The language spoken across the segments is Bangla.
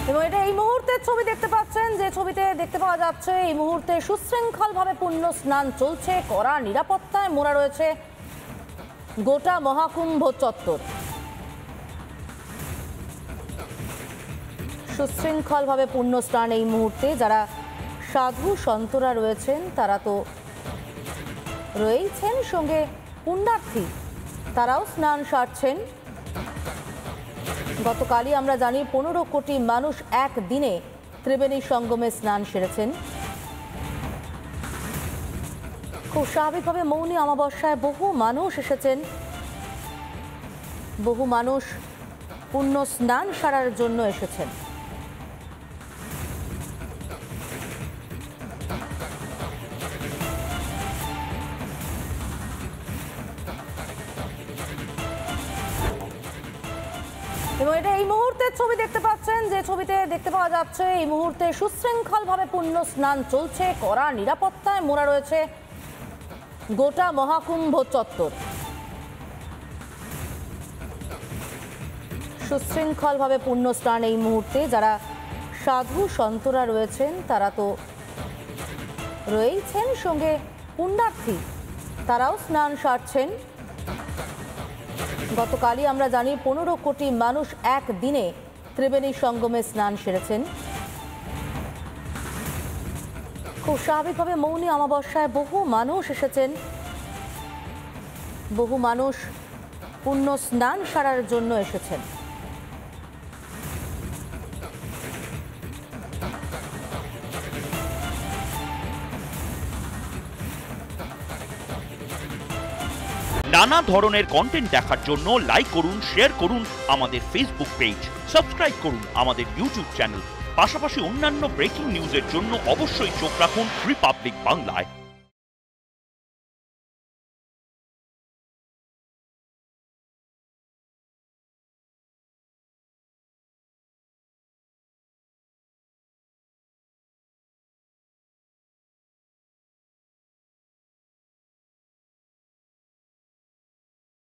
এবং এটা এই মুহূর্তের ছবি দেখতে পাচ্ছেন, যে ছবিতে দেখতে পাওয়া যাচ্ছে এই মুহূর্তে সুশৃঙ্খলভাবে পুণ্য স্নান চলছে। কড়া নিরাপত্তায় মোড়া রয়েছে গোটা মহাকুম্ভ চত্বর। সুশৃঙ্খলভাবে পুণ্য স্নান এই মুহূর্তে যারা সাধু সন্তরা রয়েছেন তারা তো রয়েছেন, সঙ্গে পুণ্যার্থী তারাও স্নান সারছেন। গতকালই আমরা জানি 15 কোটি মানুষ একদিনে ত্রিবেণী সঙ্গমে স্নান সেরেছেন। খুব স্বাভাবিকভাবে মৌনী অমাবস্যায় বহু মানুষ এসেছেন, বহু মানুষ পুণ্য স্নান সারার জন্য এসেছেন। এবং এটা এই মুহূর্তের ছবি দেখতে পাচ্ছেন, যে ছবিতে দেখতে পাওয়া যাচ্ছে এই মুহূর্তে সুশৃঙ্খলভাবে পুণ্য স্নান চলছে। কড়া নিরাপত্তায় মোড়া রয়েছে গোটা মহাকুম্ভ চত্বর। সুশৃঙ্খলভাবে পুণ্য স্নান এই মুহূর্তে যারা সাধু সন্তরা রয়েছেন তারা তো রয়েছেন, সঙ্গে পুণ্যার্থী তারাও স্নান সারছেন। গতকালই আমরা জানি 15 কোটি মানুষ একদিনে ত্রিবেণী সঙ্গমে স্নান সেরেছেন। খুব স্বাভাবিকভাবে মৌনী অমাবস্যায় বহু মানুষ এসেছেন, বহু মানুষ পুণ্য স্নান সারার জন্য এসেছেন। নানা ধরনের কন্টেন্ট দেখার জন্য লাইক করুন, শেয়ার করুন আমাদের ফেসবুক পেজ, সাবস্ক্রাইব করুন আমাদের ইউটিউব চ্যানেল। পাশাপাশি অন্যান্য ব্রেকিং নিউজের জন্য অবশ্যই চোখ রাখুন রিপাবলিক বাংলায়।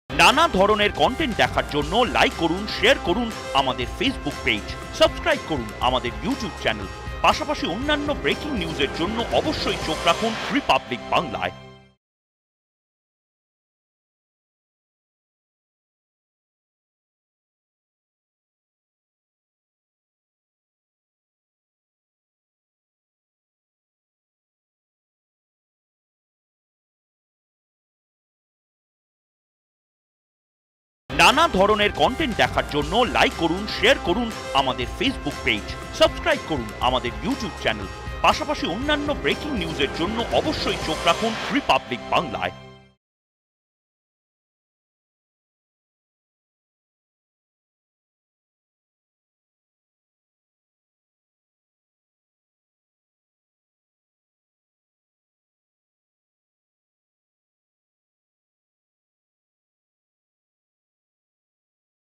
নানা ধরনের কন্টেন্ট দেখার জন্য লাইক করুন, শেয়ার করুন আমাদের ফেসবুক পেজ, সাবস্ক্রাইব করুন আমাদের ইউটিউব চ্যানেল। পাশাপাশি অন্যান্য ব্রেকিং নিউজের জন্য অবশ্যই চোখ রাখুন রিপাবলিক বাংলায়। নানা ধরনের কন্টেন্ট দেখার জন্য লাইক করুন, শেয়ার করুন আমাদের ফেসবুক পেজ, সাবস্ক্রাইব করুন আমাদের ইউটিউব চ্যানেল। পাশাপাশি অন্যান্য ব্রেকিং নিউজের জন্য অবশ্যই চোখ রাখুন রিপাবলিক বাংলায়।